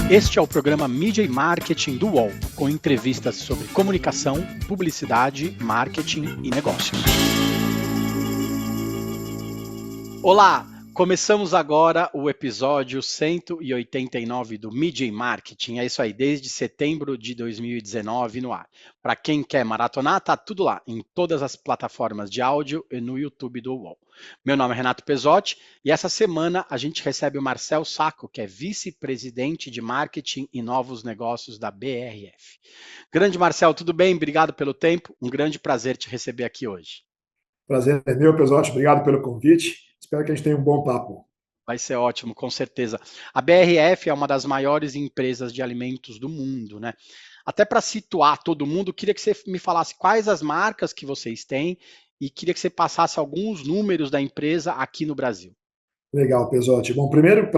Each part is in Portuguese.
Este é o programa Mídia e Marketing do UOL, com entrevistas sobre comunicação, publicidade, marketing e negócios. Olá! Começamos agora o episódio 189 do Mídia e Marketing. É isso aí, desde setembro de 2019 no ar. Para quem quer maratonar, tá tudo lá, em todas as plataformas de áudio e no YouTube do UOL. Meu nome é Renato Pesotti e essa semana a gente recebe o Marcel Sacco, que é vice-presidente de Marketing e Novos Negócios da BRF. Grande Marcel, tudo bem? Obrigado pelo tempo. Um grande prazer te receber aqui hoje. Prazer é meu, Pesotti. Obrigado pelo convite. Espero que a gente tenha um bom papo. Vai ser ótimo, com certeza. A BRF é uma das maiores empresas de alimentos do mundo, né? Até para situar todo mundo, queria que você me falasse quais as marcas que vocês têm e queria que você passasse alguns números da empresa aqui no Brasil. Legal, Pesotti. Bom, primeiro,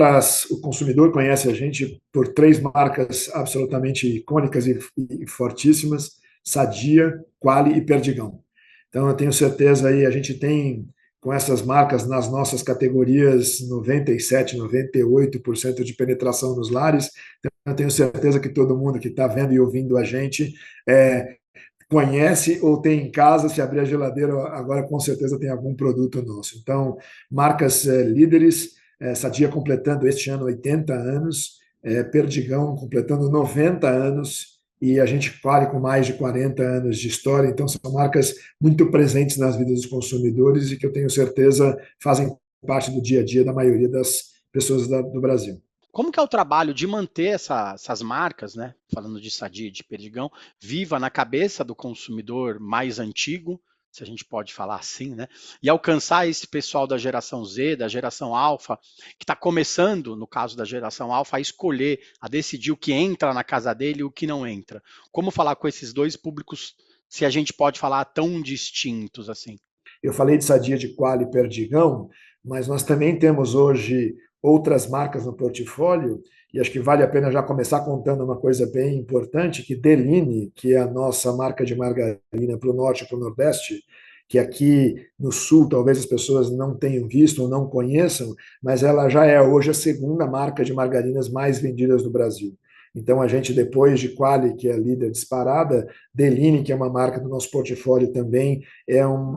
o consumidor conhece a gente por três marcas absolutamente icônicas e fortíssimas: Sadia, Qualy e Perdigão. Então, eu tenho certeza aí, a gente tem com essas marcas nas nossas categorias 97, 98% de penetração nos lares. Então, eu tenho certeza que todo mundo que está vendo e ouvindo a gente conhece ou tem em casa. Se abrir a geladeira agora, com certeza tem algum produto nosso. Então, marcas líderes, Sadia completando este ano 80 anos, Perdigão completando 90 anos, e a gente Qualy com mais de 40 anos de história. Então, são marcas muito presentes nas vidas dos consumidores e que eu tenho certeza fazem parte do dia a dia da maioria das pessoas do Brasil. Como que é o trabalho de manter essas marcas, né? Falando de Sadia e de Perdigão, viva na cabeça do consumidor mais antigo, se a gente pode falar assim, né? E alcançar esse pessoal da geração Z, da geração Alfa, que está começando, no caso da geração Alfa, a escolher, a decidir o que entra na casa dele e o que não entra. Como falar com esses dois públicos, se a gente pode falar tão distintos assim? Eu falei de Sadia, de Qualy e Perdigão, mas nós também temos hoje outras marcas no portfólio, e acho que vale a pena já começar contando uma coisa bem importante, que Deline, que é a nossa marca de margarina para o norte e para o nordeste, que aqui no sul talvez as pessoas não tenham visto ou não conheçam, mas ela já é hoje a segunda marca de margarinas mais vendidas do Brasil. Então, a gente, depois de Qualy, que é a líder disparada, Deline, que é uma marca do nosso portfólio também,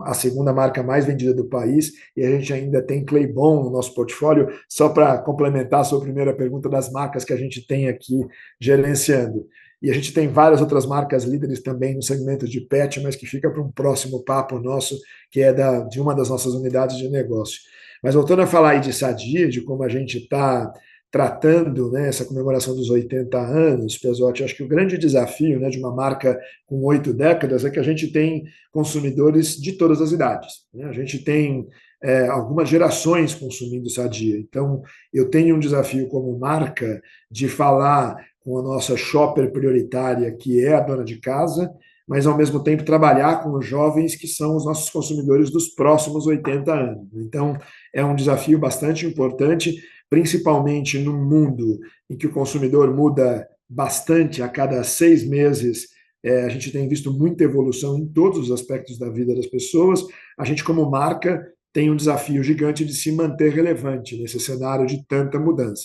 a segunda marca mais vendida do país, e a gente ainda tem Claybon no nosso portfólio, só para complementar a sua primeira pergunta das marcas que a gente tem aqui gerenciando. E a gente tem várias outras marcas líderes também no segmento de pet, mas que fica para um próximo papo nosso, que é de uma das nossas unidades de negócio. Mas voltando a falar aí de Sadia, de como a gente está tratando, né, essa comemoração dos 80 anos, Pesotti, acho que o grande desafio, né, de uma marca com 8 décadas é que a gente tem consumidores de todas as idades, né? A gente tem algumas gerações consumindo Sadia. Então, eu tenho um desafio como marca de falar com a nossa shopper prioritária, que é a dona de casa, mas, ao mesmo tempo, trabalhar com os jovens, que são os nossos consumidores dos próximos 80 anos. Então, é um desafio bastante importante, principalmente num mundo em que o consumidor muda bastante a cada 6 meses. A gente tem visto muita evolução em todos os aspectos da vida das pessoas. A gente, como marca, tem um desafio gigante de se manter relevante nesse cenário de tanta mudança.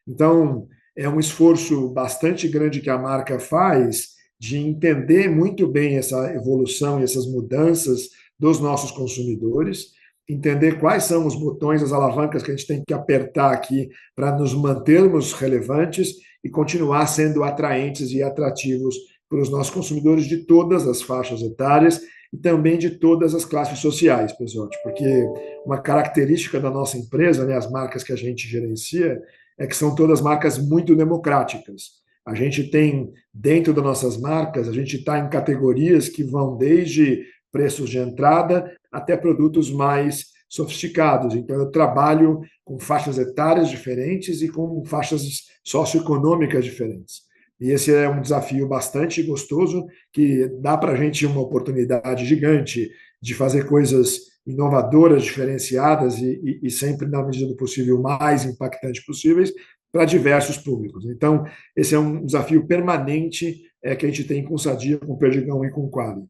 Então, é um esforço bastante grande que a marca faz de entender muito bem essa evolução e essas mudanças dos nossos consumidores, entender quais são os botões, as alavancas que a gente tem que apertar aqui para nos mantermos relevantes e continuar sendo atraentes e atrativos para os nossos consumidores de todas as faixas etárias e também de todas as classes sociais, pessoal, porque uma característica da nossa empresa, né, as marcas que a gente gerencia, é que são todas marcas muito democráticas. A gente tem, dentro das nossas marcas, a gente está em categorias que vão desde preços de entrada até produtos mais sofisticados. Então, eu trabalho com faixas etárias diferentes e com faixas socioeconômicas diferentes. E esse é um desafio bastante gostoso, que dá para a gente uma oportunidade gigante de fazer coisas inovadoras, diferenciadas e sempre, na medida do possível, mais impactantes possíveis para diversos públicos. Então, esse é um desafio permanente que a gente tem com Sadia, com Perdigão e com Qualy.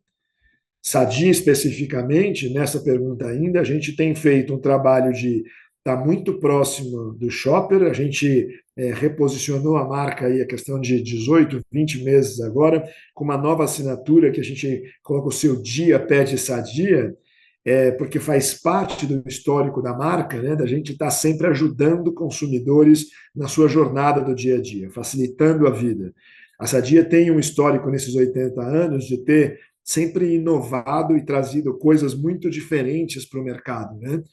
Sadia, especificamente, nessa pergunta ainda, a gente tem feito um trabalho de está muito próximo do Shopper. A gente reposicionou a marca aí a questão de 18, 20 meses agora, com uma nova assinatura que a gente coloca o seu dia pede sadia, porque faz parte do histórico da marca, né, da gente estar sempre ajudando consumidores na sua jornada do dia a dia, facilitando a vida. A Sadia tem um histórico nesses 80 anos de ter sempre inovado e trazido coisas muito diferentes para o mercado, né?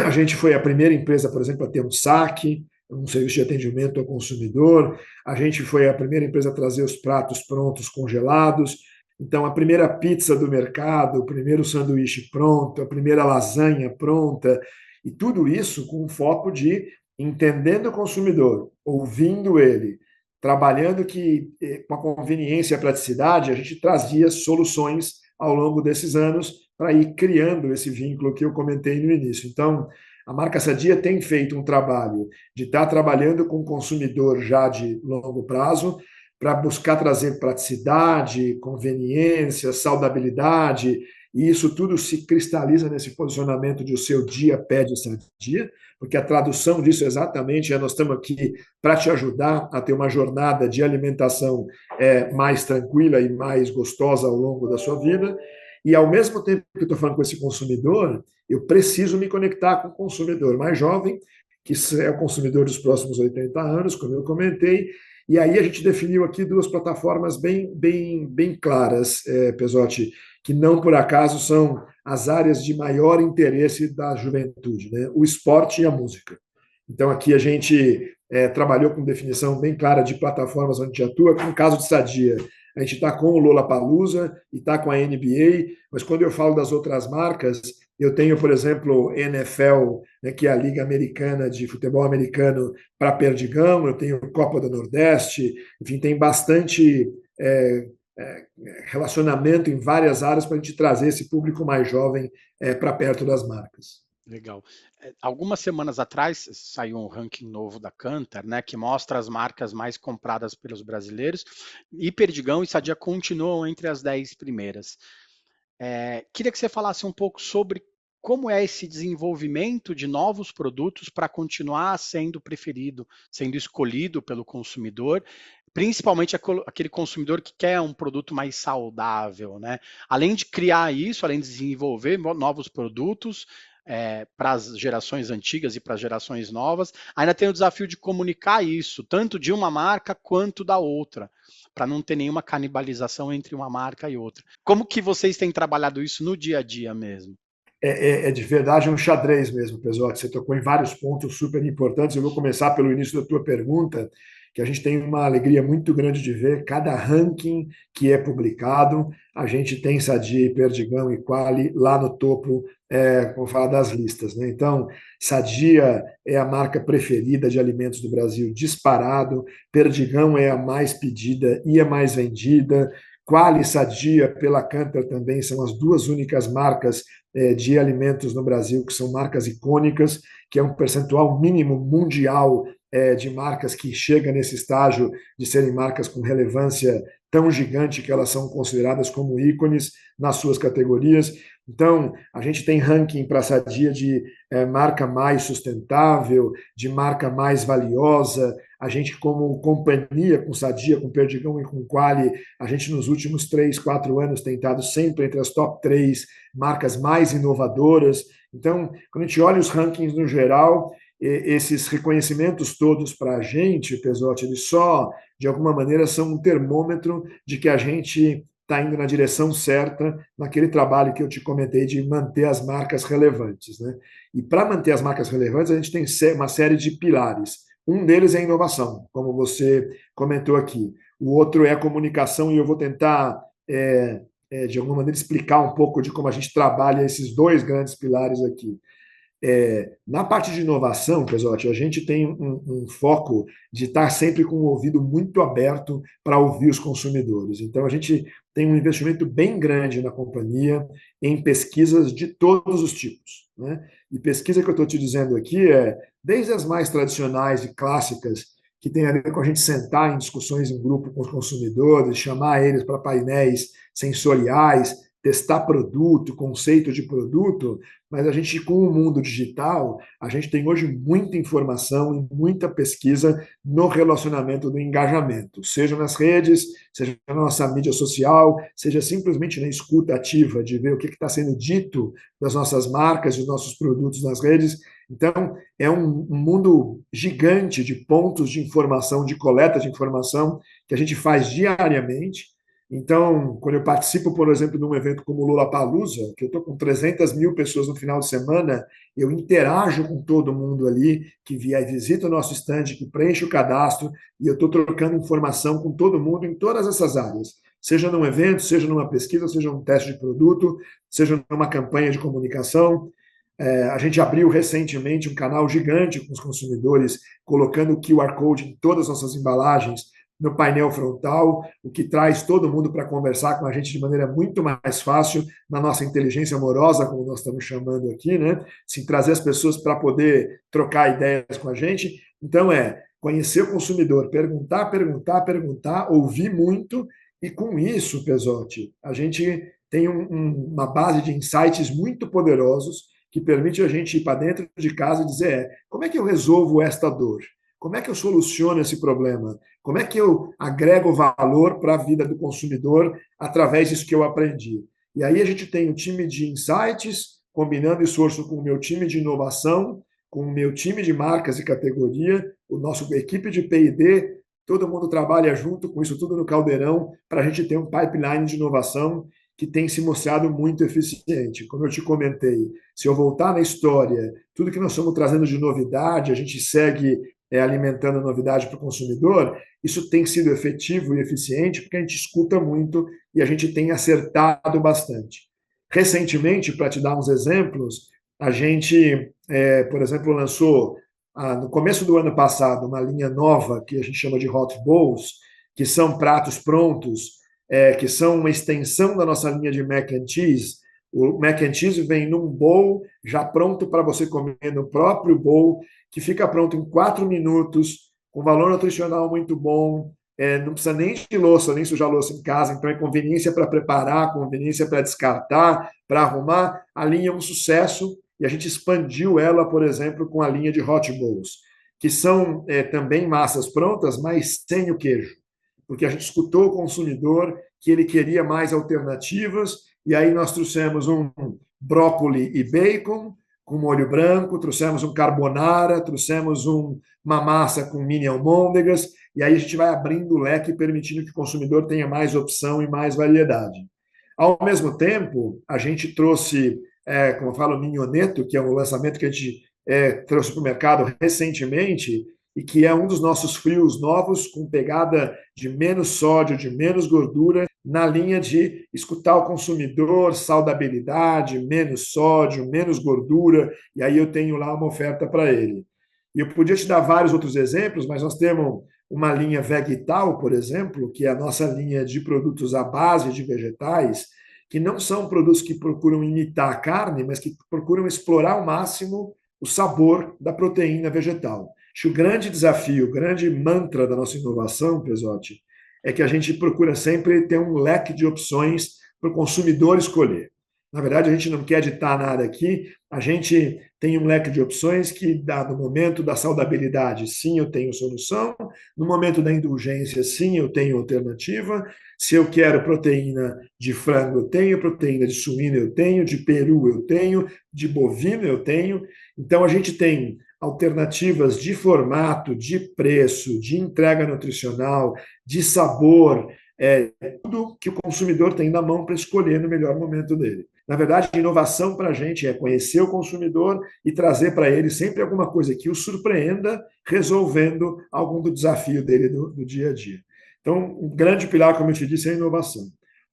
A gente foi a primeira empresa, por exemplo, a ter um saque, um serviço de atendimento ao consumidor. A gente foi a primeira empresa a trazer os pratos prontos congelados. Então, a primeira pizza do mercado, o primeiro sanduíche pronto, a primeira lasanha pronta, e tudo isso com o foco de entendendo o consumidor, ouvindo ele, trabalhando que com a conveniência e a praticidade, a gente trazia soluções ao longo desses anos para ir criando esse vínculo que eu comentei no início. Então, a marca Sadia tem feito um trabalho de estar trabalhando com o consumidor já de longo prazo, para buscar trazer praticidade, conveniência, saudabilidade, e isso tudo se cristaliza nesse posicionamento de o seu dia pede Sadia, porque a tradução disso exatamente é nós estamos aqui para te ajudar a ter uma jornada de alimentação mais tranquila e mais gostosa ao longo da sua vida. E ao mesmo tempo que eu estou falando com esse consumidor, eu preciso me conectar com o consumidor mais jovem, que é o consumidor dos próximos 80 anos, como eu comentei. E aí a gente definiu aqui duas plataformas bem claras, Pesotti, que não por acaso são as áreas de maior interesse da juventude, né? O esporte e a música. Então aqui a gente trabalhou com definição bem clara de plataformas onde a gente atua. No caso de Sadia, a gente está com o Lollapalooza e está com a NBA, mas quando eu falo das outras marcas, eu tenho, por exemplo, NFL, né, que é a Liga Americana de Futebol Americano para Perdigão, eu tenho Copa do Nordeste, enfim, tem bastante relacionamento em várias áreas para a gente trazer esse público mais jovem para perto das marcas. Legal. Algumas semanas atrás saiu um ranking novo da Kantar, né, que mostra as marcas mais compradas pelos brasileiros, e Perdigão e Sadia continuam entre as 10 primeiras. Queria que você falasse um pouco sobre como é esse desenvolvimento de novos produtos para continuar sendo preferido, sendo escolhido pelo consumidor, principalmente aquele consumidor que quer um produto mais saudável, né? Além de criar isso, além de desenvolver novos produtos, para as gerações antigas e para as gerações novas, ainda tem o desafio de comunicar isso, tanto de uma marca quanto da outra, para não ter nenhuma canibalização entre uma marca e outra. Como que vocês têm trabalhado isso no dia a dia mesmo? De verdade um xadrez mesmo, Pesotti. Você tocou em vários pontos super importantes. Eu vou começar pelo início da tua pergunta, que a gente tem uma alegria muito grande de ver cada ranking que é publicado. A gente tem Sadia, Perdigão e Quali lá no topo, como falar das listas, né? Então, Sadia é a marca preferida de alimentos do Brasil, disparado. Perdigão é a mais pedida e a mais vendida. Quali e Sadia, pela Kantar também, são as duas únicas marcas de alimentos no Brasil, que são marcas icônicas, que é um percentual mínimo mundial de marcas que chega nesse estágio de serem marcas com relevância tão gigante que elas são consideradas como ícones nas suas categorias. Então, a gente tem ranking para a Sadia de marca mais sustentável, de marca mais valiosa. A gente, como companhia, com Sadia, com Perdigão e com Quali, a gente nos últimos 3, 4 anos tem estado sempre entre as top 3 marcas mais inovadoras. Então, quando a gente olha os rankings no geral, esses reconhecimentos todos para a gente, Pesotti, eles só, de alguma maneira, são um termômetro de que a gente está indo na direção certa naquele trabalho que eu te comentei de manter as marcas relevantes, né? E para manter as marcas relevantes, a gente tem uma série de pilares. Um deles é a inovação, como você comentou aqui. O outro é a comunicação, e eu vou tentar, de alguma maneira, explicar um pouco de como a gente trabalha esses dois grandes pilares aqui. Na parte de inovação, Pesotti, a gente tem um foco de estar sempre com o ouvido muito aberto para ouvir os consumidores. Então, a gente tem um investimento bem grande na companhia em pesquisas de todos os tipos, né? E pesquisa que eu estou te dizendo aqui desde as mais tradicionais e clássicas, que tem a ver com a gente sentar em discussões em grupo com os consumidores, chamar eles para painéis sensoriais, testar produto, conceito de produto, mas a gente, com o mundo digital, a gente tem hoje muita informação e muita pesquisa no relacionamento do engajamento, seja nas redes, seja na nossa mídia social, seja simplesmente na escuta ativa de ver o que está sendo dito das nossas marcas e dos nossos produtos nas redes. Então, é um mundo gigante de pontos de informação, de coleta de informação, que a gente faz diariamente. Então, quando eu participo, por exemplo, de um evento como o Lollapalooza, que eu estou com 300 mil pessoas no final de semana, eu interajo com todo mundo ali, que visita o nosso stand, que preenche o cadastro, e eu estou trocando informação com todo mundo em todas essas áreas. Seja num evento, seja numa pesquisa, seja num teste de produto, seja numa campanha de comunicação. A gente abriu recentemente um canal gigante com os consumidores, colocando o QR Code em todas as nossas embalagens no painel frontal, o que traz todo mundo para conversar com a gente de maneira muito mais fácil, na nossa inteligência amorosa, como nós estamos chamando aqui, né? Sim, trazer as pessoas para poder trocar ideias com a gente. Então, conhecer o consumidor, perguntar, perguntar, perguntar, ouvir muito, e com isso, Pesotti, a gente tem uma base de insights muito poderosos que permite a gente ir para dentro de casa e dizer, como é que eu resolvo esta dor? Como é que eu soluciono esse problema? Como é que eu agrego valor para a vida do consumidor através disso que eu aprendi? E aí a gente tem o time de insights, combinando esforço com o meu time de inovação, com o meu time de marcas e categoria, o nosso equipe de P&D, todo mundo trabalha junto com isso tudo no caldeirão para a gente ter um pipeline de inovação que tem se mostrado muito eficiente. Como eu te comentei, se eu voltar na história, tudo que nós estamos trazendo de novidade, a gente segue alimentando novidade para o consumidor, isso tem sido efetivo e eficiente porque a gente escuta muito e a gente tem acertado bastante. Recentemente, para te dar uns exemplos, a gente, por exemplo, lançou no começo do ano passado uma linha nova que a gente chama de Hot Bowls, que são pratos prontos, que são uma extensão da nossa linha de mac and cheese. O mac and cheese vem num bowl já pronto para você comer no próprio bowl, que fica pronto em 4 minutos, com valor nutricional muito bom, não precisa nem de louça, nem sujar louça em casa, então é conveniência para preparar, conveniência para descartar, para arrumar. A linha é um sucesso e a gente expandiu ela, por exemplo, com a linha de Hot Bowls, que são também massas prontas, mas sem o queijo, porque a gente escutou o consumidor que ele queria mais alternativas, e aí nós trouxemos um brócoli e bacon com molho branco, trouxemos um carbonara, trouxemos uma massa com mini almôndegas, e aí a gente vai abrindo o leque, permitindo que o consumidor tenha mais opção e mais variedade. Ao mesmo tempo, a gente trouxe, como eu falo, o Mignoneto, que é um lançamento que a gente trouxe para o mercado recentemente, e que é um dos nossos frios novos, com pegada de menos sódio, de menos gordura, na linha de escutar o consumidor, saudabilidade, menos sódio, menos gordura, e aí eu tenho lá uma oferta para ele. E eu podia te dar vários outros exemplos, mas nós temos uma linha Vegetal, por exemplo, que é a nossa linha de produtos à base de vegetais, que não são produtos que procuram imitar a carne, mas que procuram explorar ao máximo o sabor da proteína vegetal. Acho que o grande desafio, o grande mantra da nossa inovação, Pesotti, é que a gente procura sempre ter um leque de opções para o consumidor escolher. Na verdade, a gente não quer ditar nada aqui, a gente tem um leque de opções que, no momento da saudabilidade, sim, eu tenho solução, no momento da indulgência, sim, eu tenho alternativa, se eu quero proteína de frango, eu tenho, proteína de suíno, eu tenho, de peru, eu tenho, de bovino, eu tenho. Então, a gente tem alternativas de formato, de preço, de entrega nutricional, de sabor, tudo que o consumidor tem na mão para escolher no melhor momento dele. Na verdade, a inovação para a gente é conhecer o consumidor e trazer para ele sempre alguma coisa que o surpreenda, resolvendo algum do desafio dele do dia a dia. Então, um grande pilar, como eu te disse, é a inovação.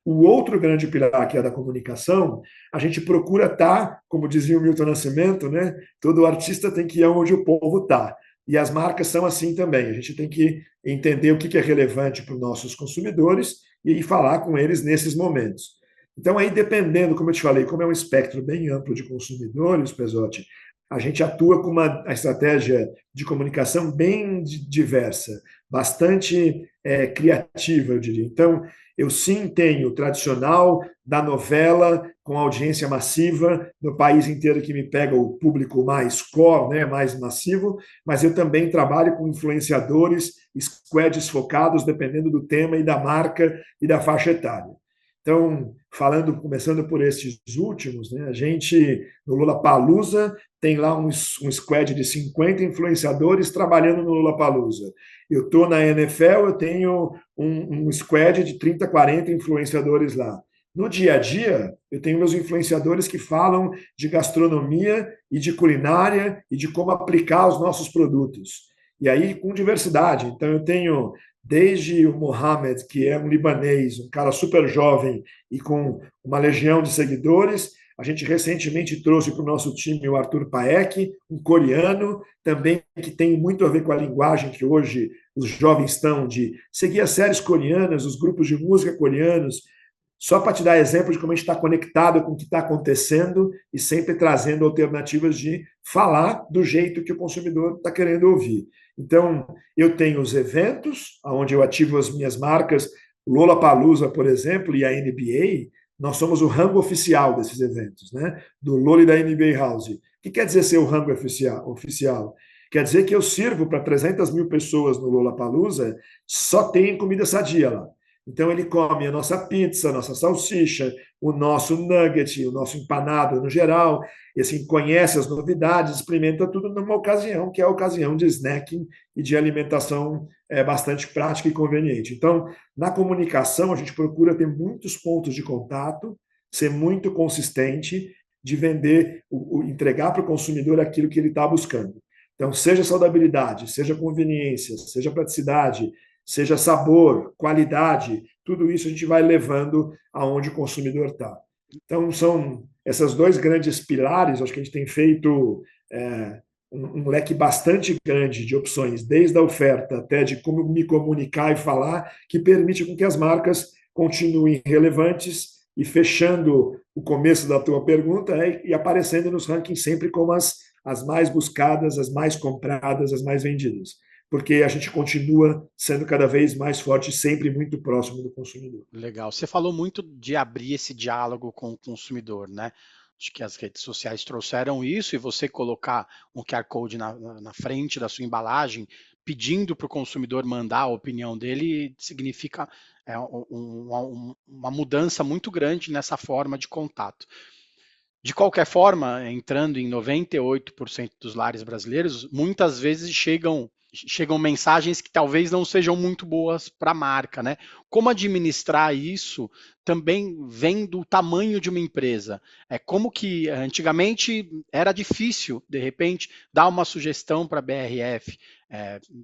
O outro grande pilar, que é da comunicação, a gente procura estar, como dizia o Milton Nascimento, né? Todo artista tem que ir onde o povo está. E as marcas são assim também. A gente tem que entender o que é relevante para os nossos consumidores e falar com eles nesses momentos. Então, aí, dependendo, como eu te falei, como é um espectro bem amplo de consumidores, Pesotti, a gente atua com uma estratégia de comunicação bem diversa, bastante criativa, eu diria. Então, eu sim tenho o tradicional da novela com audiência massiva no país inteiro que me pega o público mais core, né, mais massivo, mas eu também trabalho com influenciadores, squads focados, dependendo do tema e da marca e da faixa etária. Então, começando por esses últimos, né, a gente, no Lollapalooza, tem lá um squad de 50 influenciadores trabalhando no Lollapalooza. Eu estou na NFL, eu tenho um squad de 30, 40 influenciadores lá. No dia a dia, eu tenho meus influenciadores que falam de gastronomia e de culinária e de como aplicar os nossos produtos. E aí, com diversidade. Então, eu tenho desde o Mohamed, que é um libanês, um cara super jovem e com uma legião de seguidores. A gente recentemente trouxe para o nosso time o Arthur Paek, um coreano, também que tem muito a ver com a linguagem que hoje os jovens estão de seguir as séries coreanas, os grupos de música coreanos, só para te dar exemplo de como a gente está conectado com o que está acontecendo e sempre trazendo alternativas de falar do jeito que o consumidor está querendo ouvir. Então, eu tenho os eventos, onde eu ativo as minhas marcas, o Lollapalooza, por exemplo, e a NBA, nós somos o rango oficial desses eventos, né? Do Loli da NBA House. O que quer dizer ser o rango oficial? Quer dizer que eu sirvo para 300 mil pessoas no Lollapalooza, só tem comida sadia lá. Então ele come a nossa pizza, a nossa salsicha, o nosso nugget, o nosso empanado no geral, e assim, conhece as novidades, experimenta tudo numa ocasião, que é a ocasião de snacking e de alimentação bastante prática e conveniente. Então, na comunicação, a gente procura ter muitos pontos de contato, ser muito consistente, de vender, entregar para o consumidor aquilo que ele está buscando. Então, seja saudabilidade, seja conveniência, seja praticidade, seja sabor, qualidade, tudo isso a gente vai levando aonde o consumidor está. Então, são esses dois grandes pilares, acho que a gente tem feito um leque bastante grande de opções, desde a oferta até de como me comunicar e falar, que permite com que as marcas continuem relevantes e fechando o começo da tua pergunta e aparecendo nos rankings sempre como as mais buscadas, as mais compradas, as mais vendidas, porque a gente continua sendo cada vez mais forte, sempre muito próximo do consumidor. Legal. Você falou muito de abrir esse diálogo com o consumidor, né? Acho que as redes sociais trouxeram isso e você colocar um QR Code na frente da sua embalagem, pedindo para o consumidor mandar a opinião dele, significa uma mudança muito grande nessa forma de contato. De qualquer forma, entrando em 98% dos lares brasileiros, muitas vezes chegam mensagens que talvez não sejam muito boas para a marca, né? Como administrar isso também vem do tamanho de uma empresa. É como que antigamente era difícil, de repente, dar uma sugestão para a BRF,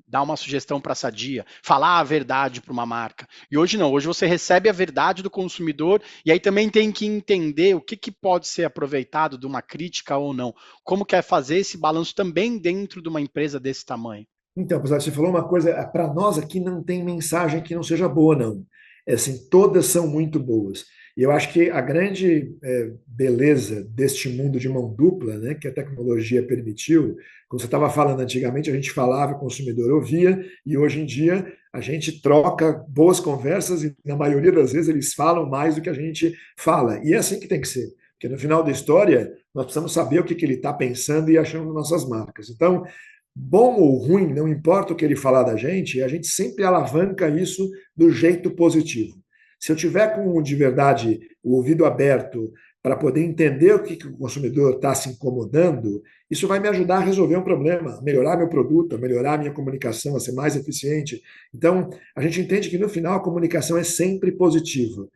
dar uma sugestão para a Sadia, falar a verdade para uma marca. E hoje não, hoje você recebe a verdade do consumidor e aí também tem que entender o que pode ser aproveitado de uma crítica ou não. Como que é fazer esse balanço também dentro de uma empresa desse tamanho? Então, apesar você falou uma coisa, para nós aqui não tem mensagem que não seja boa, não. Assim, todas são muito boas. E eu acho que a grande beleza deste mundo de mão dupla, né, que a tecnologia permitiu, como você estava falando antigamente, a gente falava, o consumidor ouvia, e hoje em dia a gente troca boas conversas e, na maioria das vezes, eles falam mais do que a gente fala. E é assim que tem que ser. Porque no final da história, nós precisamos saber o que ele está pensando e achando nas nossas marcas. Então, bom ou ruim, não importa o que ele falar da gente, a gente sempre alavanca isso do jeito positivo. Se eu tiver com de verdade o ouvido aberto para poder entender o que o consumidor está se incomodando, isso vai me ajudar a resolver um problema, a melhorar meu produto, a melhorar a minha comunicação, a ser mais eficiente. Então, a gente entende que no final a comunicação é sempre positiva.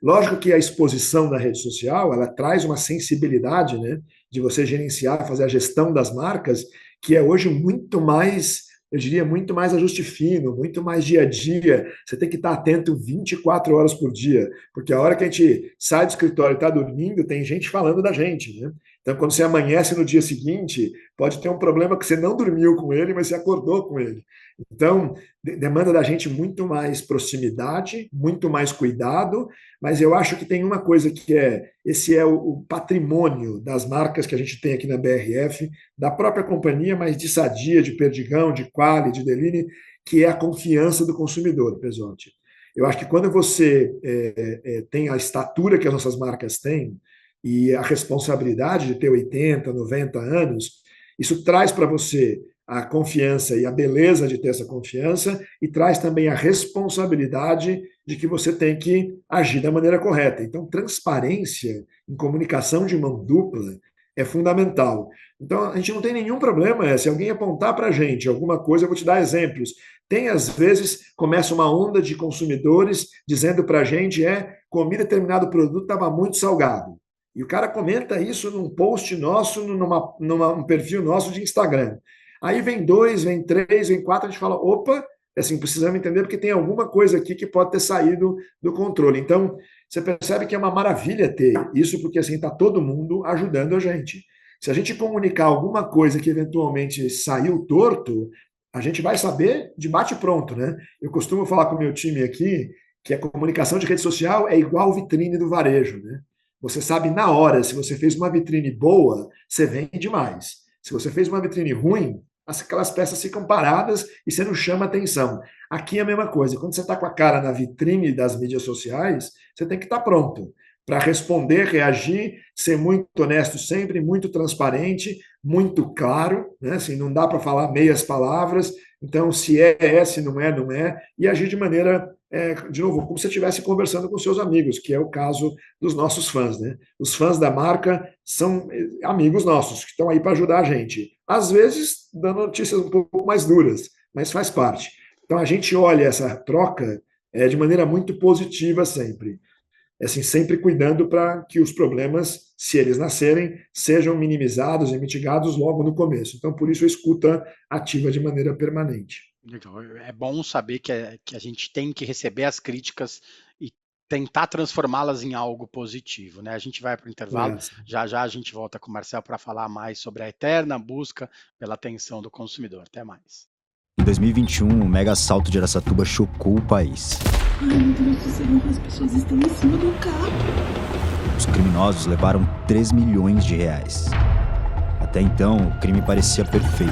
Lógico que a exposição na rede social, ela traz uma sensibilidade, né, de você gerenciar, fazer a gestão das marcas, que é hoje muito mais, eu diria, muito mais ajuste fino, muito mais dia a dia. Você tem que estar atento 24 horas por dia, porque a hora que a gente sai do escritório e está dormindo, tem gente falando da gente, né? Então, quando você amanhece no dia seguinte, pode ter um problema que você não dormiu com ele, mas você acordou com ele. Então, demanda da gente muito mais proximidade, muito mais cuidado, mas eu acho que tem uma coisa que esse é o patrimônio das marcas que a gente tem aqui na BRF, da própria companhia, mas de Sadia, de Perdigão, de Qualy, de Deline, que é a confiança do consumidor, Pesotti. Eu acho que quando você tem a estatura que as nossas marcas têm e a responsabilidade de ter 80, 90 anos, isso traz para você a confiança e a beleza de ter essa confiança e traz também a responsabilidade de que você tem que agir da maneira correta. Então, transparência em comunicação de mão dupla é fundamental. Então, a gente não tem nenhum problema. Se alguém apontar para a gente alguma coisa, eu vou te dar exemplos. Tem, às vezes, começa uma onda de consumidores dizendo para a gente comi determinado produto, estava muito salgado. E o cara comenta isso num post nosso, num perfil nosso de Instagram. Aí vem 2, vem 3, vem 4, a gente fala, opa, assim, precisamos entender porque tem alguma coisa aqui que pode ter saído do controle. Então, você percebe que é uma maravilha ter isso, porque assim, está todo mundo ajudando a gente. Se a gente comunicar alguma coisa que eventualmente saiu torto, a gente vai saber de bate-pronto, né? Eu costumo falar com o meu time aqui que a comunicação de rede social é igual vitrine do varejo, né? Você sabe na hora, se você fez uma vitrine boa, você vende mais. Se você fez uma vitrine ruim, aquelas peças ficam paradas e você não chama atenção. Aqui é a mesma coisa. Quando você está com a cara na vitrine das mídias sociais, você tem que estar pronto para responder, reagir, ser muito honesto sempre, muito transparente, muito claro, né? Assim, não dá para falar meias palavras. Então, se se não é, não é, e agir de maneira, de novo, como se você estivesse conversando com seus amigos, que é o caso dos nossos fãs, né? Os fãs da marca são amigos nossos, que estão aí para ajudar a gente. Às vezes, dando notícias um pouco mais duras, mas faz parte. Então, a gente olha essa troca de maneira muito positiva sempre. Assim, sempre cuidando para que os problemas, se eles nascerem, sejam minimizados e mitigados logo no começo. Então, por isso, a escuta ativa de maneira permanente. É bom saber que a gente tem que receber as críticas e tentar transformá-las em algo positivo, né? A gente vai para o intervalo, já já a gente volta com o Marcel para falar mais sobre a eterna busca pela atenção do consumidor. Até mais. Em 2021, o mega assalto de Araçatuba chocou o país. Ai, meu Deus do céu, as pessoas estão em cima do carro. Os criminosos levaram 3 milhões de reais. Até então, o crime parecia perfeito.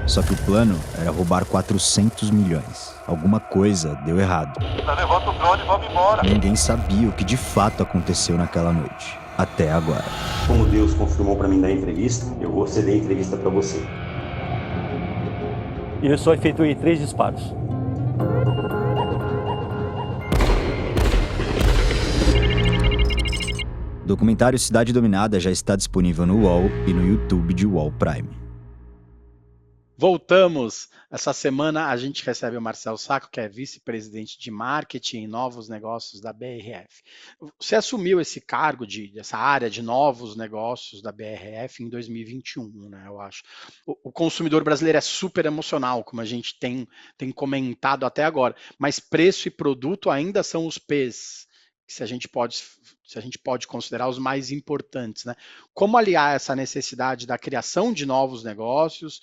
Só que o plano era roubar 400 milhões. Alguma coisa deu errado. Levanta o drone e vamos embora. Ninguém sabia o que de fato aconteceu naquela noite. Até agora. Como Deus confirmou para mim dar entrevista, eu vou ceder a entrevista para você. E eu só efetuei 3 disparos. O documentário Cidade Dominada já está disponível no UOL e no YouTube de UOL Prime. Voltamos. Essa semana a gente recebe o Marcel Sacco, que é vice-presidente de marketing e novos negócios da BRF. Você assumiu esse cargo dessa área de novos negócios da BRF em 2021, né? Eu acho. O consumidor brasileiro é super emocional, como a gente tem comentado até agora, mas preço e produto ainda são os P's que se a gente pode considerar os mais importantes, né? Como aliar essa necessidade da criação de novos negócios,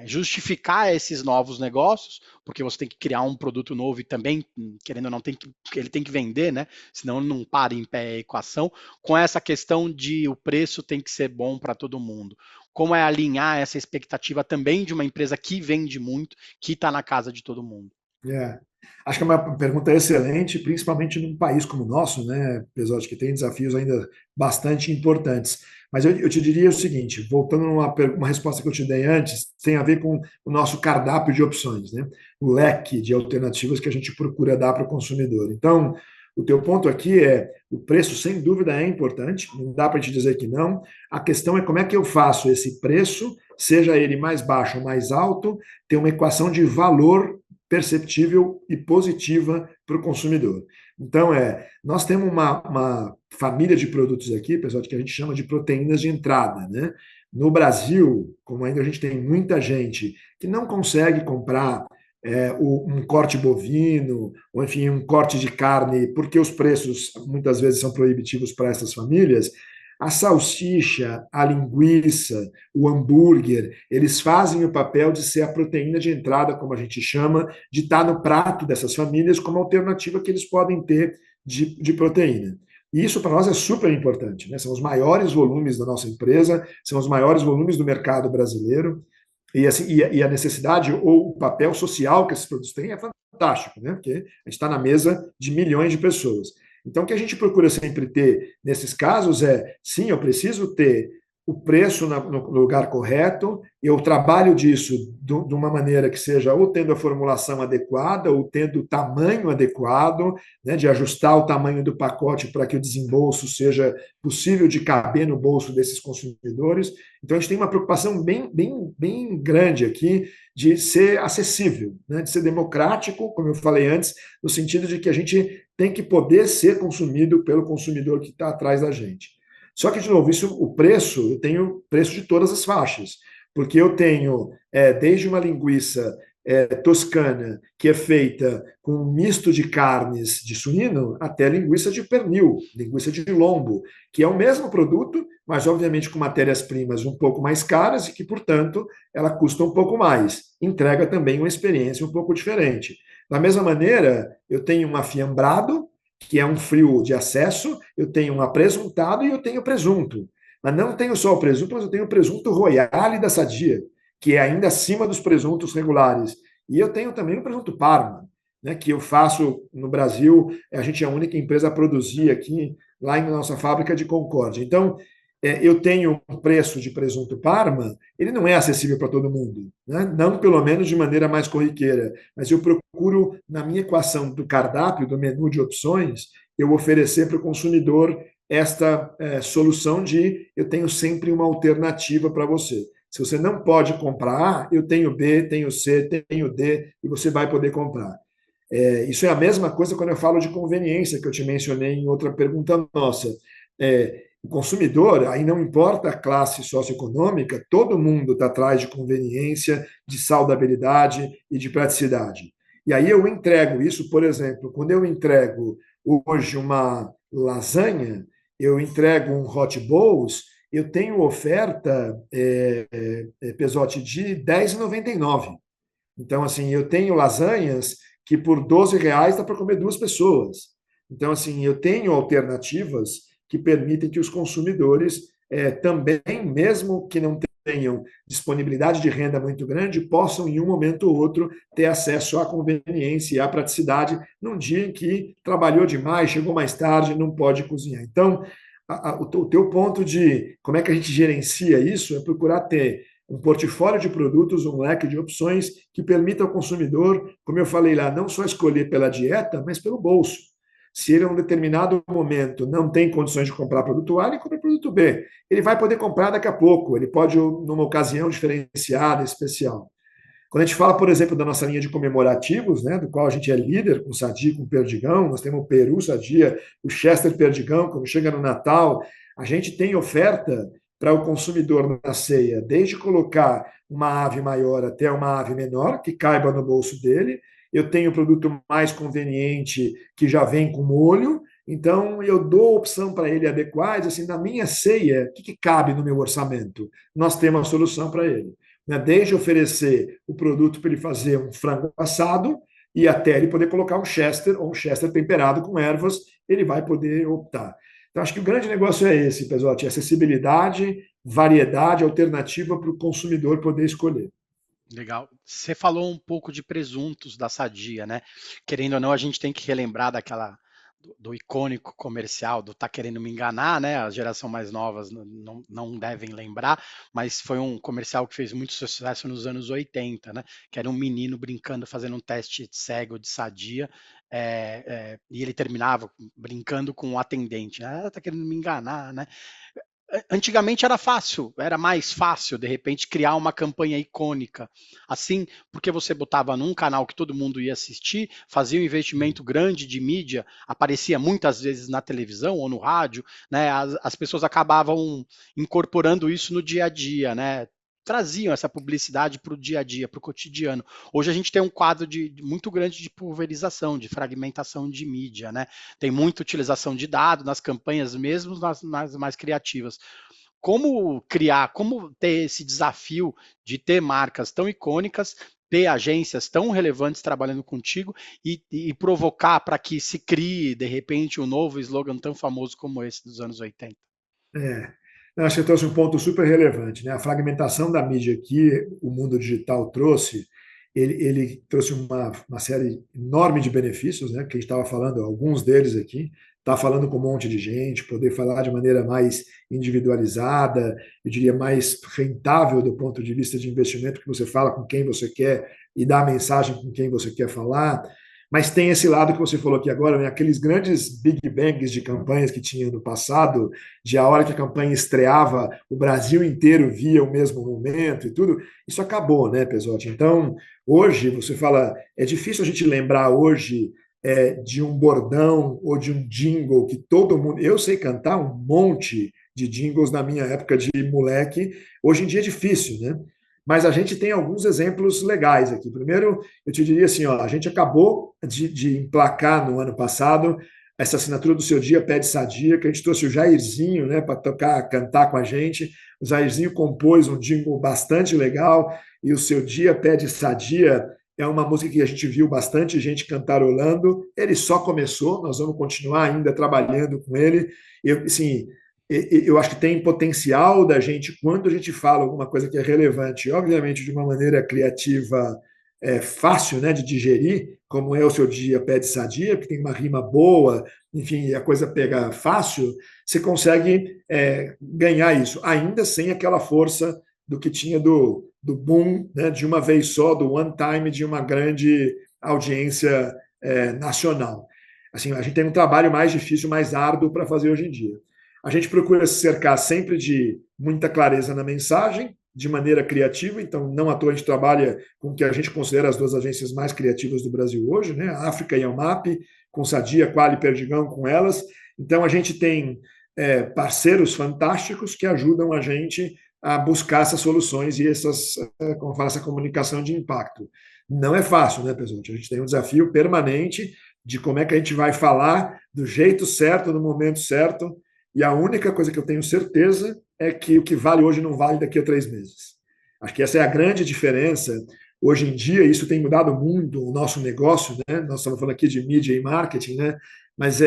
justificar esses novos negócios, porque você tem que criar um produto novo e também, querendo ou não, ele tem que vender, né? Senão não para em pé a equação, com essa questão de o preço tem que ser bom para todo mundo. Como é alinhar essa expectativa também de uma empresa que vende muito, que está na casa de todo mundo? Acho que é uma pergunta excelente, principalmente num país como o nosso, né, Pesotti, que tem desafios ainda bastante importantes. Mas eu te diria o seguinte, voltando a uma resposta que eu te dei antes, tem a ver com o nosso cardápio de opções, né? O leque de alternativas que a gente procura dar para o consumidor. Então, o teu ponto aqui o preço, sem dúvida, é importante, não dá para te dizer que não. A questão é como é que eu faço esse preço, seja ele mais baixo ou mais alto, ter uma equação de valor perceptível e positiva para o consumidor. Então, nós temos uma família de produtos aqui, pessoal, que a gente chama de proteínas de entrada, né? No Brasil, como ainda a gente tem muita gente que não consegue comprar um corte bovino, ou enfim, um corte de carne, porque os preços muitas vezes são proibitivos para essas famílias, A salsicha, a linguiça, o hambúrguer, eles fazem o papel de ser a proteína de entrada, como a gente chama, de estar no prato dessas famílias como alternativa que eles podem ter de proteína. E isso para nós é super importante, né? São os maiores volumes da nossa empresa, são os maiores volumes do mercado brasileiro, e, assim, e a necessidade ou o papel social que esses produtos têm é fantástico, né? Porque a gente está na mesa de milhões de pessoas. Então, o que a gente procura sempre ter nesses casos é, sim, eu preciso ter o preço no lugar correto, eu trabalho disso de uma maneira que seja ou tendo a formulação adequada, ou tendo o tamanho adequado, né, de ajustar o tamanho do pacote para que o desembolso seja possível de caber no bolso desses consumidores. Então, a gente tem uma preocupação bem grande aqui de ser acessível, né, de ser democrático, como eu falei antes, no sentido de que a gente tem que poder ser consumido pelo consumidor que está atrás da gente. Só que, de novo, isso, o preço, eu tenho preço de todas as faixas, porque eu tenho desde uma linguiça toscana, que é feita com um misto de carnes de suíno, até linguiça de pernil, linguiça de lombo, que é o mesmo produto, mas obviamente com matérias-primas um pouco mais caras e que, portanto, ela custa um pouco mais. Entrega também uma experiência um pouco diferente. Da mesma maneira, eu tenho um afiambrado, que é um frio de acesso, eu tenho um apresuntado e eu tenho presunto. Mas não tenho só o presunto, mas eu tenho o presunto Royale da Sadia, que é ainda acima dos presuntos regulares. E eu tenho também o presunto Parma, né, que eu faço no Brasil, a gente é a única empresa a produzir aqui, lá na nossa fábrica de Concórdia. Então, eu tenho um preço de presunto Parma, ele não é acessível para todo mundo, né? Não pelo menos de maneira mais corriqueira, mas eu procuro, na minha equação do cardápio, do menu de opções, eu oferecer para o consumidor esta solução de eu tenho sempre uma alternativa para você. Se você não pode comprar A, eu tenho B, tenho C, tenho D, e você vai poder comprar. Isso é a mesma coisa quando eu falo de conveniência, que eu te mencionei em outra pergunta nossa. O consumidor, aí não importa a classe socioeconômica, todo mundo está atrás de conveniência, de saudabilidade e de praticidade. E aí eu entrego isso, por exemplo, quando eu entrego hoje uma lasanha, eu entrego um hot bowls, eu tenho oferta, Pesote, de R$10,99. Então, assim, eu tenho lasanhas que por R$12 dá para comer duas pessoas. Então, assim, eu tenho alternativas que permitem que os consumidores também, mesmo que não tenham disponibilidade de renda muito grande, possam, em um momento ou outro, ter acesso à conveniência e à praticidade num dia em que trabalhou demais, chegou mais tarde, não pode cozinhar. Então, o teu ponto de como é que a gente gerencia isso é procurar ter um portfólio de produtos, um leque de opções que permita ao consumidor, como eu falei lá, não só escolher pela dieta, mas pelo bolso. Se ele, em um determinado momento, não tem condições de comprar produto A, ele compra produto B. Ele vai poder comprar daqui a pouco, ele pode, numa ocasião diferenciada, especial. Quando a gente fala, por exemplo, da nossa linha de comemorativos, né, do qual a gente é líder, com Sadia, com Perdigão, nós temos o Peru Sadia, o Chester Perdigão, quando chega no Natal, a gente tem oferta para o consumidor na ceia, desde colocar uma ave maior até uma ave menor, que caiba no bolso dele. Eu tenho o produto mais conveniente, que já vem com molho, então eu dou opção para ele adequada, assim, na minha ceia, o que cabe no meu orçamento? Nós temos a solução para ele. Desde oferecer o produto para ele fazer um frango assado e até ele poder colocar um Chester ou um Chester temperado com ervas, ele vai poder optar. Então, acho que o grande negócio é esse, Pesote, acessibilidade, variedade, alternativa para o consumidor poder escolher. Legal. Você falou um pouco de presuntos da Sadia, né? Querendo ou não, a gente tem que relembrar do icônico comercial do Tá Querendo Me Enganar, né? As gerações mais novas não devem lembrar, mas foi um comercial que fez muito sucesso nos anos 80, né? Que era um menino brincando, fazendo um teste cego de Sadia, e ele terminava brincando com o atendente, né? Tá querendo me enganar, né? Antigamente era mais fácil, de repente, criar uma campanha icônica, assim, porque você botava num canal que todo mundo ia assistir, fazia um investimento grande de mídia, aparecia muitas vezes na televisão ou no rádio, né? As pessoas acabavam incorporando isso no dia a dia, né? traziam essa publicidade para o dia a dia, para o cotidiano. Hoje a gente tem um quadro muito grande de pulverização, de fragmentação de mídia, né? Tem muita utilização de dados nas campanhas, mesmo nas mais criativas. Como criar, como ter esse desafio de ter marcas tão icônicas, ter agências tão relevantes trabalhando contigo e provocar para que se crie, de repente, um novo slogan tão famoso como esse dos anos 80? Eu acho que você trouxe um ponto super relevante, né? A fragmentação da mídia que o mundo digital trouxe, ele trouxe uma série enorme de benefícios, né? Que a gente estava falando, alguns deles aqui, está falando com um monte de gente, poder falar de maneira mais individualizada, eu diria mais rentável do ponto de vista de investimento, que você fala com quem você quer e dá a mensagem com quem você quer falar. Mas tem esse lado que você falou aqui agora, né? Aqueles grandes big bangs de campanhas que tinha no passado, de a hora que a campanha estreava, o Brasil inteiro via o mesmo momento e tudo, isso acabou, né, Pesotti? Então, hoje, você fala, é difícil a gente lembrar hoje de um bordão ou de um jingle que todo mundo... Eu sei cantar um monte de jingles na minha época de moleque, hoje em dia é difícil, né? Mas a gente tem alguns exemplos legais aqui. Primeiro, eu te diria assim, ó, a gente acabou de emplacar no ano passado essa assinatura do Seu Dia Pede Sadia, que a gente trouxe o Jairzinho, né, para cantar com a gente. O Jairzinho compôs um jingle bastante legal, e o Seu Dia Pede Sadia é uma música que a gente viu bastante gente cantarolando. Ele só começou, nós vamos continuar ainda trabalhando com ele. Eu acho que tem potencial da gente, quando a gente fala alguma coisa que é relevante, obviamente de uma maneira criativa, fácil, né, de digerir, como é o Seu Dia Pede Sadia, que tem uma rima boa, enfim, a coisa pega fácil, você consegue ganhar isso, ainda sem aquela força do que tinha do boom, né, de uma vez só, do one time, de uma grande audiência nacional. Assim, a gente tem um trabalho mais difícil, mais árduo para fazer hoje em dia. A gente procura se cercar sempre de muita clareza na mensagem, de maneira criativa, então não à toa a gente trabalha com o que a gente considera as duas agências mais criativas do Brasil hoje, né? A África e a UMAP, com Sadia, Quali e Perdigão com elas. Então a gente tem parceiros fantásticos que ajudam a gente a buscar essas soluções e essa comunicação de impacto. Não é fácil, né, pessoal? A gente tem um desafio permanente de como é que a gente vai falar do jeito certo, no momento certo, e a única coisa que eu tenho certeza é que o que vale hoje não vale daqui a 3 meses. Acho que essa é a grande diferença. Hoje em dia, isso tem mudado muito o nosso negócio, né? Nós estamos falando aqui de mídia e marketing, né? Mas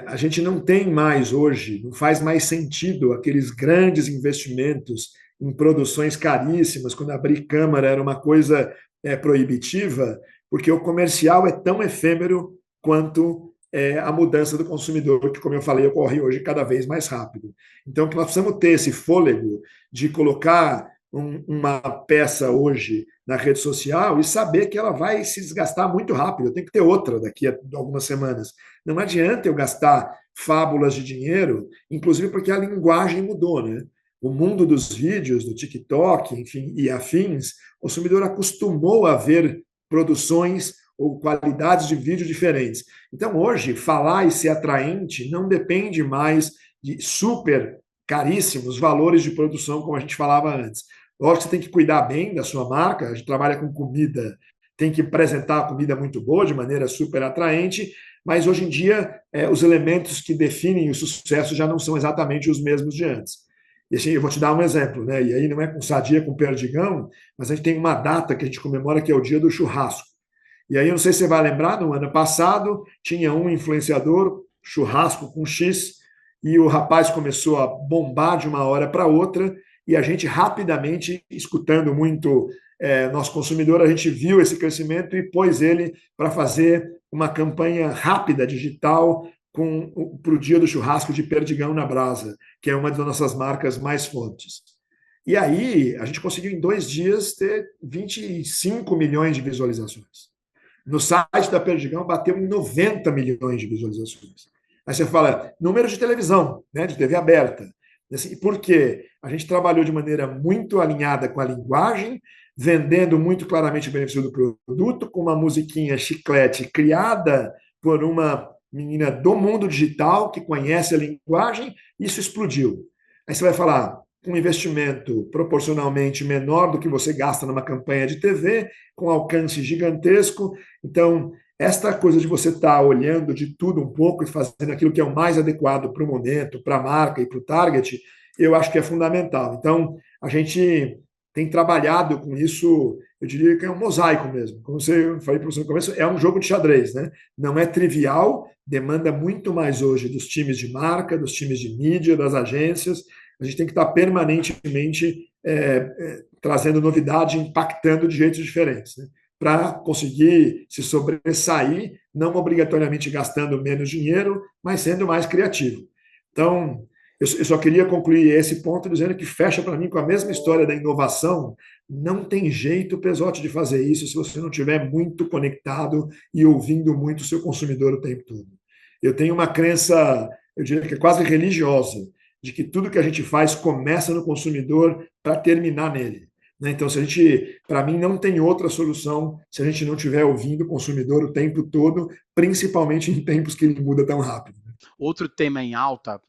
a gente não tem mais hoje, não faz mais sentido aqueles grandes investimentos em produções caríssimas, quando abrir câmara era uma coisa proibitiva, porque o comercial é tão efêmero quanto a mudança do consumidor, que, como eu falei, ocorre hoje cada vez mais rápido. Então, nós precisamos ter esse fôlego de colocar uma peça hoje na rede social e saber que ela vai se desgastar muito rápido. Eu tenho que ter outra daqui a algumas semanas. Não adianta eu gastar fábulas de dinheiro, inclusive porque a linguagem mudou, né? O mundo dos vídeos, do TikTok, enfim, e afins, o consumidor acostumou a ver produções ou qualidades de vídeo diferentes. Então, hoje, falar e ser atraente não depende mais de super caríssimos valores de produção, como a gente falava antes. Lógico que você tem que cuidar bem da sua marca, a gente trabalha com comida, tem que apresentar a comida muito boa, de maneira super atraente, mas hoje em dia os elementos que definem o sucesso já não são exatamente os mesmos de antes. E assim, eu vou te dar um exemplo, né? E aí não é com Sadia, com Perdigão, mas a gente tem uma data que a gente comemora que é o dia do churrasco. E aí, eu não sei se você vai lembrar, no ano passado, tinha um influenciador, churrasco com X, e o rapaz começou a bombar de uma hora para outra, e a gente rapidamente, escutando muito nosso consumidor, a gente viu esse crescimento e pôs ele para fazer uma campanha rápida, digital, para o dia do churrasco de Perdigão na Brasa, que é uma das nossas marcas mais fortes. E aí, a gente conseguiu, em 2 dias, ter 25 milhões de visualizações. No site da Perdigão bateu em 90 milhões de visualizações. Aí você fala, número de televisão, né, de TV aberta. Assim, por quê? A gente trabalhou de maneira muito alinhada com a linguagem, vendendo muito claramente o benefício do produto, com uma musiquinha chiclete criada por uma menina do mundo digital que conhece a linguagem, isso explodiu. Aí você vai falar, com investimento proporcionalmente menor do que você gasta numa campanha de TV, com alcance gigantesco. Então, esta coisa de você estar olhando de tudo um pouco e fazendo aquilo que é o mais adequado para o momento, para a marca e para o target, eu acho que é fundamental. Então, a gente tem trabalhado com isso, eu diria que é um mosaico mesmo. Como eu falei para você no começo, é um jogo de xadrez, né? Não é trivial, demanda muito mais hoje dos times de marca, dos times de mídia, das agências. A gente tem que estar permanentemente trazendo novidade, impactando de jeitos diferentes, né? Para conseguir se sobressair, não obrigatoriamente gastando menos dinheiro, mas sendo mais criativo. Então, eu só queria concluir esse ponto dizendo que fecha para mim com a mesma história da inovação. Não tem jeito, Pesote, de fazer isso se você não estiver muito conectado e ouvindo muito o seu consumidor o tempo todo. Eu tenho uma crença, eu diria que é quase religiosa, de que tudo que a gente faz começa no consumidor para terminar nele. Então, para mim, não tem outra solução se a gente não estiver ouvindo o consumidor o tempo todo, principalmente em tempos que ele muda tão rápido. Outro tema em alta,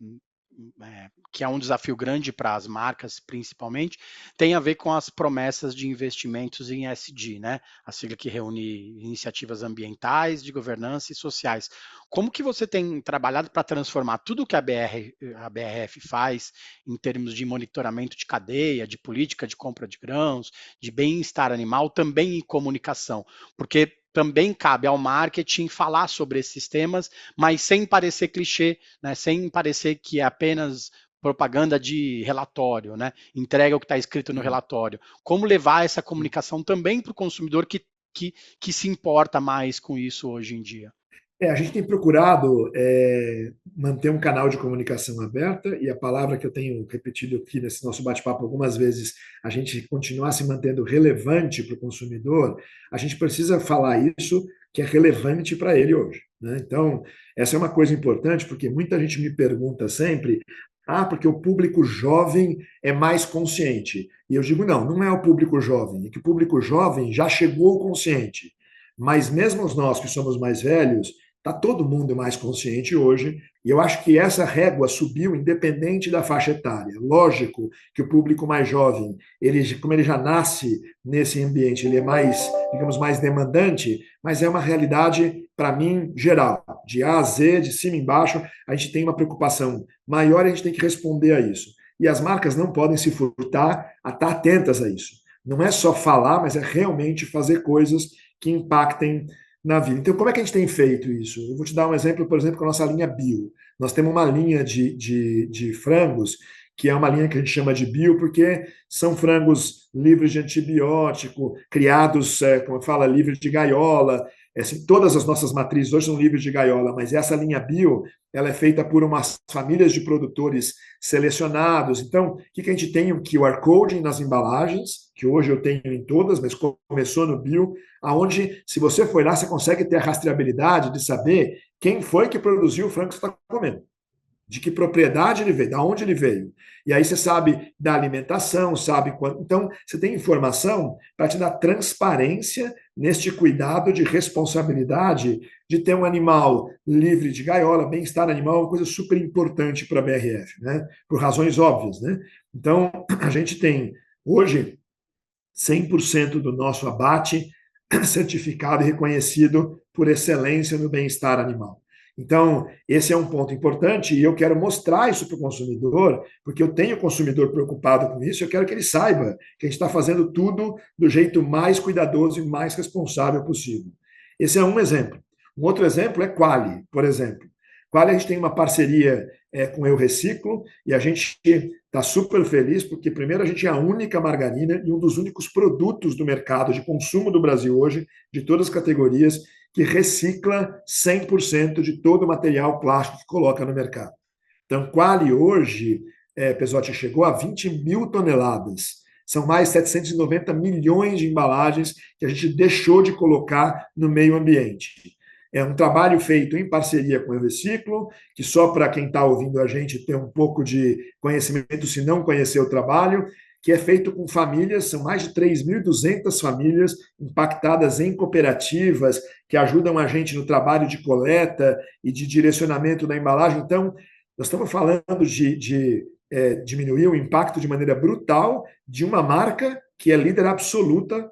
que é um desafio grande para as marcas, principalmente, tem a ver com as promessas de investimentos em ESG, né? A sigla que reúne iniciativas ambientais, de governança e sociais. Como que você tem trabalhado para transformar tudo o que a BRF faz em termos de monitoramento de cadeia, de política de compra de grãos, de bem-estar animal, também em comunicação? Porque também cabe ao marketing falar sobre esses temas, mas sem parecer clichê, né? Sem parecer que é apenas propaganda de relatório, né? Entrega o que está escrito no relatório. Como levar essa comunicação também para o consumidor que se importa mais com isso hoje em dia? A gente tem procurado manter um canal de comunicação aberta, e a palavra que eu tenho repetido aqui nesse nosso bate-papo algumas vezes, a gente continuar se mantendo relevante para o consumidor, a gente precisa falar isso que é relevante para ele hoje, né? Então, essa é uma coisa importante, porque muita gente me pergunta sempre, porque o público jovem é mais consciente. E eu digo, não é o público jovem, é que o público jovem já chegou consciente. Mas mesmo nós que somos mais velhos, está todo mundo mais consciente hoje, e eu acho que essa régua subiu independente da faixa etária. Lógico que o público mais jovem, como ele já nasce nesse ambiente, ele é mais, digamos, mais demandante, mas é uma realidade, para mim, geral. De A a Z, de cima a embaixo, a gente tem uma preocupação maior e a gente tem que responder a isso. E as marcas não podem se furtar a estar atentas a isso. Não é só falar, mas é realmente fazer coisas que impactem na vida. Então, como é que a gente tem feito isso? Eu vou te dar um exemplo, por exemplo, com a nossa linha bio. Nós temos uma linha de frangos, que é uma linha que a gente chama de bio, porque são frangos livres de antibiótico, criados, como fala, livres de gaiola. Assim, todas as nossas matrizes hoje são livres de gaiola, mas essa linha bio, ela é feita por umas famílias de produtores selecionados. Então, o que a gente tem? O QR Code nas embalagens, que hoje eu tenho em todas, mas começou no bio, aonde, se você for lá, você consegue ter a rastreabilidade de saber quem foi que produziu o frango que você está comendo, de que propriedade ele veio, de onde ele veio. E aí você sabe da alimentação, sabe quando. Então, você tem informação para te dar transparência neste cuidado de responsabilidade de ter um animal livre de gaiola, bem-estar animal, é uma coisa super importante para a BRF, né? Por razões óbvias, né? Então, a gente tem hoje 100% do nosso abate certificado e reconhecido por excelência no bem-estar animal. Então, esse é um ponto importante e eu quero mostrar isso para o consumidor, porque eu tenho o consumidor preocupado com isso, eu quero que ele saiba que a gente está fazendo tudo do jeito mais cuidadoso e mais responsável possível. Esse é um exemplo. Um outro exemplo é Qualy, por exemplo. Qualy, a gente tem uma parceria com Eu Reciclo e a gente está super feliz porque, primeiro, a gente é a única margarina e um dos únicos produtos do mercado de consumo do Brasil hoje, de todas as categorias, que recicla 100% de todo o material plástico que coloca no mercado. Então, Qualy hoje, Pesote, chegou a 20 mil toneladas. São mais 790 milhões de embalagens que a gente deixou de colocar no meio ambiente. É um trabalho feito em parceria com o Eu Reciclo, que só para quem está ouvindo a gente ter um pouco de conhecimento, se não conhecer o trabalho, que é feito com famílias, são mais de 3.200 famílias impactadas em cooperativas, que ajudam a gente no trabalho de coleta e de direcionamento da embalagem. Então, nós estamos falando de diminuiu o impacto de maneira brutal de uma marca que é líder absoluta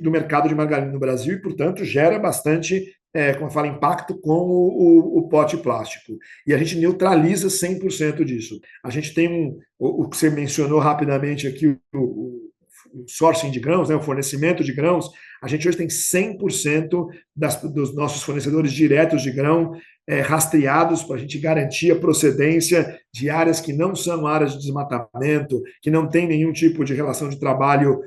do mercado de margarina no Brasil e, portanto, gera bastante, como eu falo, impacto com o pote plástico. E a gente neutraliza 100% disso. A gente tem o que você mencionou rapidamente aqui, o sourcing de grãos, o fornecimento de grãos. A gente hoje tem 100% dos nossos fornecedores diretos de grão rastreados para a gente garantir a procedência de áreas que não são áreas de desmatamento, que não tem nenhum tipo de relação de trabalho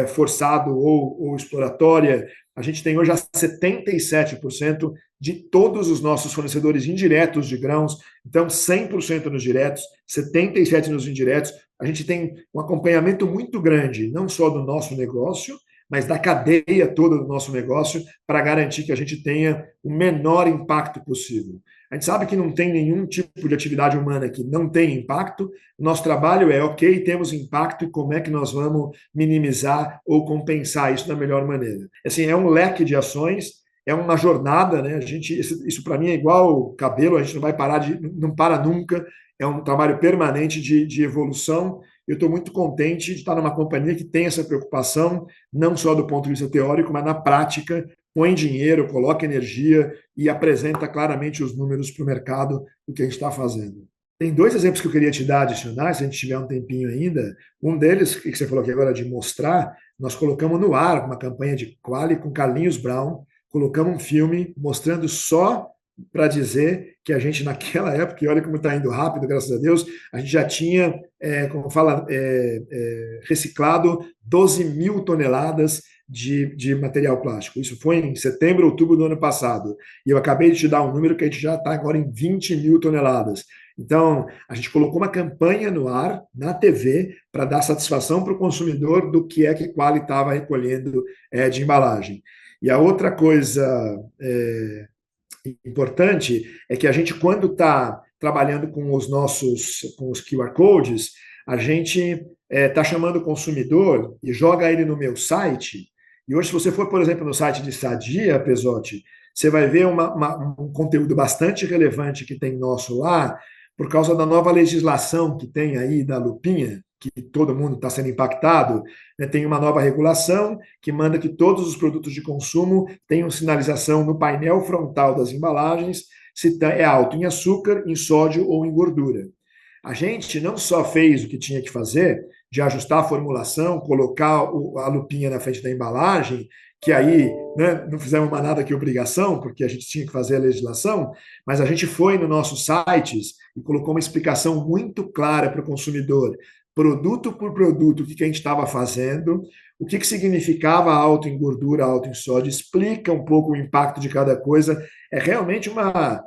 forçado ou exploratória. A gente tem hoje 77% de todos os nossos fornecedores indiretos de grãos, então 100% nos diretos, 77% nos indiretos. A gente tem um acompanhamento muito grande, não só do nosso negócio, mas da cadeia toda do nosso negócio, para garantir que a gente tenha o menor impacto possível. A gente sabe que não tem nenhum tipo de atividade humana que não tem impacto. O nosso trabalho é, ok, temos impacto, e como é que nós vamos minimizar ou compensar isso da melhor maneira? Assim, é um leque de ações, é uma jornada, né? Isso para mim é igual cabelo, a gente não vai parar, não para nunca, é um trabalho permanente de evolução. Eu estou muito contente de estar numa companhia que tem essa preocupação, não só do ponto de vista teórico, mas na prática, põe dinheiro, coloca energia e apresenta claramente os números para o mercado do que a gente está fazendo. Tem 2 exemplos que eu queria te dar adicionais, se a gente tiver um tempinho ainda. Um deles, que você falou aqui agora de mostrar, nós colocamos no ar uma campanha de quali com Carlinhos Brown, colocamos um filme mostrando só para dizer que a gente, naquela época, e olha como está indo rápido, graças a Deus, a gente já tinha, reciclado 12 mil toneladas de material plástico. Isso foi em setembro, outubro do ano passado. E eu acabei de te dar um número que a gente já está agora em 20 mil toneladas. Então, a gente colocou uma campanha no ar, na TV, para dar satisfação para o consumidor do que é que Quali estava recolhendo de embalagem. E a outra coisa importante é que a gente, quando está trabalhando com os QR Codes, a gente está chamando o consumidor e joga ele no meu site. E hoje, se você for, por exemplo, no site de Sadia, Pesotti, você vai ver um conteúdo bastante relevante que tem nosso lá, por causa da nova legislação que tem aí da lupinha, que todo mundo está sendo impactado, né? Tem uma nova regulação que manda que todos os produtos de consumo tenham sinalização no painel frontal das embalagens se é alto em açúcar, em sódio ou em gordura. A gente não só fez o que tinha que fazer, de ajustar a formulação, colocar a lupinha na frente da embalagem, que aí, né, não fizemos mais nada que obrigação, porque a gente tinha que fazer a legislação, mas a gente foi nos nossos sites e colocou uma explicação muito clara para o consumidor, produto por produto, o que a gente estava fazendo, o que significava alto em gordura, alto em sódio, explica um pouco o impacto de cada coisa. É realmente uma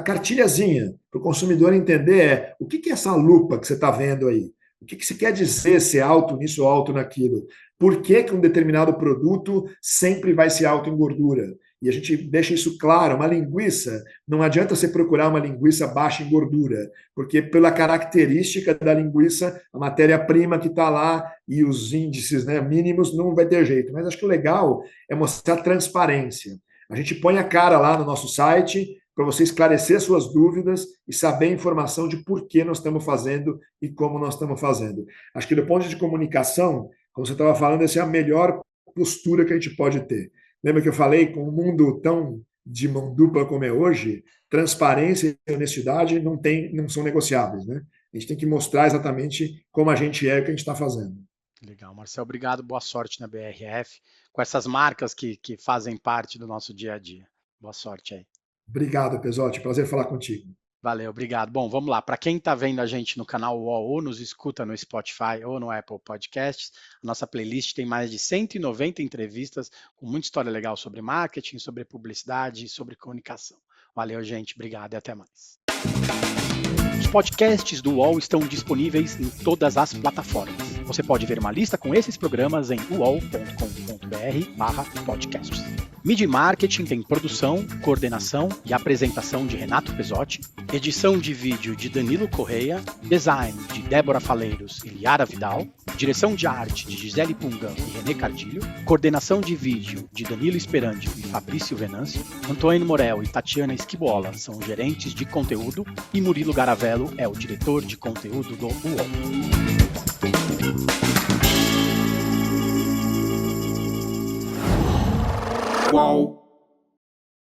cartilhazinha para o consumidor entender o que é essa lupa que você está vendo aí. O que você quer dizer ser alto nisso ou alto naquilo? Por que um determinado produto sempre vai ser alto em gordura? E a gente deixa isso claro. Uma linguiça, não adianta você procurar uma linguiça baixa em gordura, porque pela característica da linguiça, a matéria-prima que está lá e os índices, né, mínimos, não vai ter jeito. Mas acho que o legal é mostrar transparência. A gente põe a cara lá no nosso site para você esclarecer suas dúvidas e saber a informação de por que nós estamos fazendo e como nós estamos fazendo. Acho que do ponto de comunicação, como você estava falando, essa é a melhor postura que a gente pode ter. Lembra que eu falei, com um mundo tão de mão dupla como é hoje, transparência e honestidade não são negociáveis, né? A gente tem que mostrar exatamente como a gente é e o que a gente está fazendo. Legal, Marcel, obrigado, boa sorte na BRF, com essas marcas que fazem parte do nosso dia a dia. Boa sorte aí. Obrigado, Pesotti, prazer falar contigo. Valeu, obrigado. Bom, vamos lá. Para quem está vendo a gente no canal UOL ou nos escuta no Spotify ou no Apple Podcasts, a nossa playlist tem mais de 190 entrevistas com muita história legal sobre marketing, sobre publicidade e sobre comunicação. Valeu, gente. Obrigado e até mais. Os podcasts do UOL estão disponíveis em todas as plataformas. Você pode ver uma lista com esses programas em uol.com.br/podcasts. Media Marketing tem produção, coordenação e apresentação de Renato Pesotti, edição de vídeo de Danilo Correia, design de Débora Faleiros e Liara Vidal, direção de arte de Gisele Pungam e René Cardilho, coordenação de vídeo de Danilo Esperandio e Fabrício Venâncio, Antônio Morel e Tatiana Esquibola são gerentes de conteúdo e Murilo Garavello é o diretor de conteúdo do UOL. Qual?